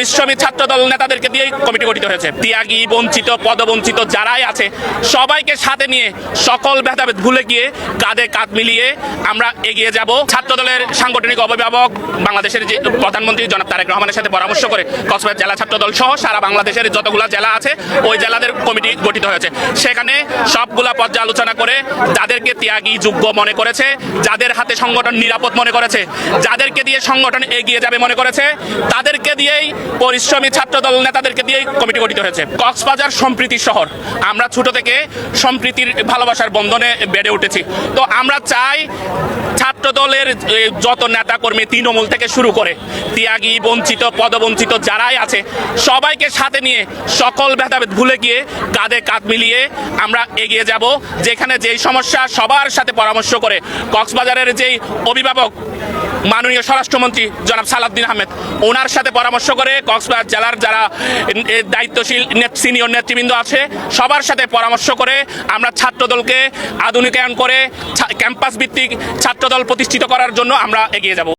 পরিশ্রমী ছাত্রদল নেতাদেরকে দিয়ে কমিটি গঠিত হয়েছে। ত্যাগী, বঞ্চিত, পদবঞ্চিত যারাই আছে সবাইকে সাথে নিয়ে সকল ভেদাভেদ ভুলে গিয়ে কাঁধে কাঁধ মিলিয়ে আমরা এগিয়ে যাব। ছাত্রদলের সাংগঠনিক অভিভাবক বাংলাদেশের যে প্রধানমন্ত্রী জনাব তারেক রহমানের সাথে পরামর্শ করে কক্সবাজার জেলা ছাত্রদল সহ সারা বাংলাদেশের যতগুলো জেলা আছে ওই জেলাদের কমিটি গঠিত হয়েছে। সেখানে সবগুলা পর্যালোচনা করে যাদেরকে ত্যাগী, যোগ্য মনে করেছে, যাদের হাতে সংগঠন নিরাপদ মনে করেছে, যাদেরকে দিয়ে সংগঠন এগিয়ে যাবে মনে করেছে, তাদেরকে দিয়েই পরিশ্রমী ছাত্রদল নেতাদেরকে দিয়েই কমিটি গঠিত হয়েছে। কক্সবাজার সম্প্রীতির শহর, আমরা ছোট থেকে সম্প্রীতির ভালোবাসার বন্ধনে বেড়ে উঠেছি। তো আমরা চাই ছাত্রদলের যত নেতাকর্মী তৃণমূল থেকে শুরু করে ত্যাগী, বঞ্চিত, পদবঞ্চিত যারাই আছে সবাইকে সাথে নিয়ে সকল ভেদাভেদ ভুলে গিয়ে কাঁধে কাঁধ মিলিয়ে আমরা এগিয়ে যাব। যেখানে যেই সমস্যা সবার সাথে পরামর্শ করে কক্সবাজারের যেই অভিভাবক মাননীয় স্বরাষ্ট্রমন্ত্রী জনাব সালাউদ্দিন আহমেদ ওনার সাথে পরামর্শ করে কক্সবাজার জেলার যারা দায়িত্বশীল সিনিয়র নেতৃবৃন্দ আছে সবার সাথে পরামর্শ করে আমরা ছাত্রদলকে আধুনিকায়ন করে ক্যাম্পাস ভিত্তিক ছাত্রদল প্রতিষ্ঠিত করার জন্য আমরা এগিয়ে যাব।